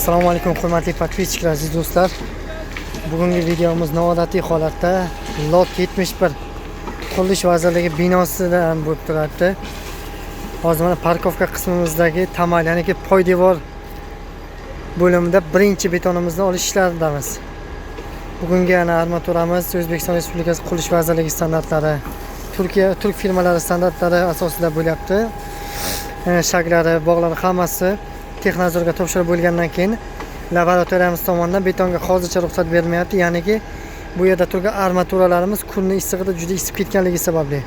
Assalomu alaykum hurmatli podpischilar, aziz do'stlar. Bugungi videomiz noodatiy holatda lot 71 Qurilish vazirligi binosidan bo'lib turibdi. Hozir mana parkovka qismimizdagi tamal, ya'ni poydevor bo'limida birinchi betonimizni olish ishlaridamiz. Bugungi armaturamiz O'zbekiston Respublikasi Qurilish vazirligi standartlari, Turk firmalari standartlari asosida bo'lyapti. Shaklari, bog'lari hammasi Texnadzorga topshirib bo'lgandan keyin laboratoriyamiz tomonidan betonga hozircha ruxsat berilmayapti. Ya'niki bu yerda turgan armaturalarimiz kunning issig'ida juda isib ketganligi sababli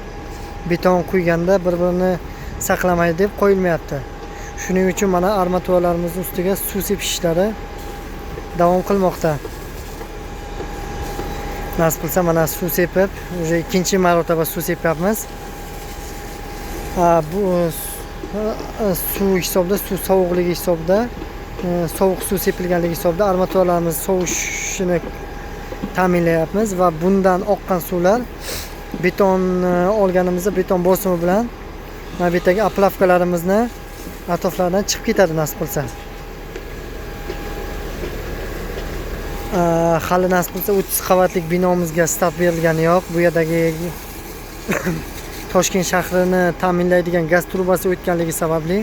beton quyganda bir-birini saqlamaydi deb qo'yilmayapti. Shuning uchun mana armaturalarimiz ustiga suv sepish ishlari davom qilmoqda. Nasib qilsa mana suv sepib, уже ikkinchi marotaba suv sepyapmiz. Bu suv hisobida, suv sovuqligi hisobida, sovuq suv sepilganligi hisobida armaturalarimiz sovishini ta'minlayapmiz va bundan oqqan suvlar beton olganimizda beton bosimi bilan mana bu yerdagi aplavkalarimizni atroflaridan chiqib ketadi nasib qilsa. Hali nasib qilsa 30 qavatlik binomizga start berilgani yo'q. Bu yerdagi Toshkent shahrini ta'minlaydigan gaz trubasi o'tganligi sababli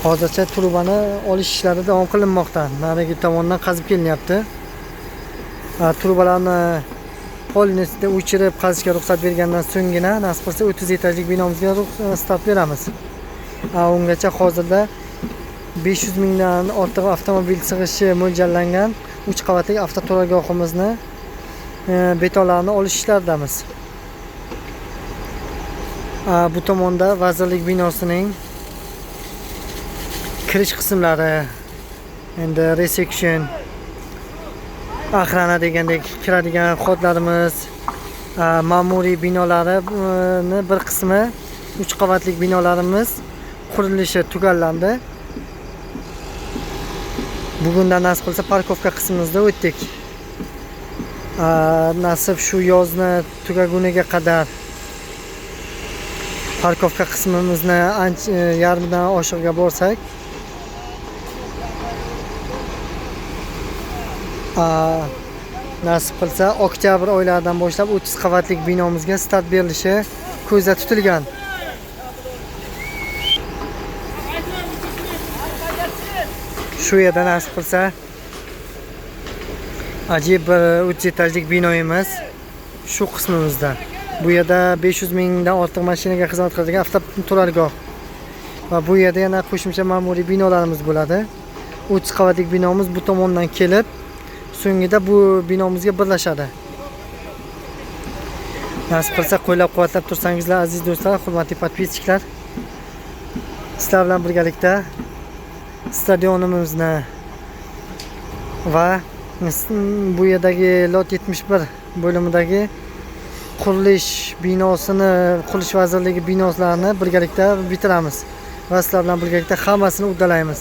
hozircha trubani olish ishlari davom qilinmoqda. Narigi tomondan qazib kelinyapti. Trubalarni polnisida o'chirib qazishga ruxsat bergandan so'nggina nasib qilsa 30 etajlik binomizga start beramiz. Ungacha hozirda 500 mingdan ortiq avtomobil sig'ishi mo'ljallangan 3 qavatli avtoturargohimizni betonlarni olish ishlaridamiz. Bu tomonda vazirlik binosining kirish qismlari, endi resection, axrana degandek kiradigan xodlarimiz, ma'muriy binolarini bir qismi 3 qavatlik binolarimiz qurilishi tugallandi. Bugundan nasib qilsa parkovka qismimizda o'tdik. Nasib shu yozni tugaguniga qadar parkovka qismimizni yarmidan oshiqga borsak, nasib qilsa oktyabr oylaridan boshlab 30 qavatlik binomizga start berilishi ko'zda tutilgan. Shu yerda nasib qilsa ajib bir 3 etajlik binoyimiz shu qismimizda. Bu yerda 500 mingdan ortiq mashinaga xizmat qiladigan avtoturargoh va bu yerda yana qo'shimcha ma'muriy binolarimiz bo'ladi. 30 qavatlik binomiz bu tomondan kelib, so'ngida bu binomizga birlashadi. Nasib qilsa qo'llab-quvvatlab tursangizlar aziz do'stlar, hurmatli podpischilar. Sizlar bilan birgalikda stadionimizni va bu yerdagi lot 71 bo'limidagi qurilish binosini, Qurilish vazirligi binolarini birgalikda bitiramiz va sizlar bilan birgalikda hammasini uddalaymiz.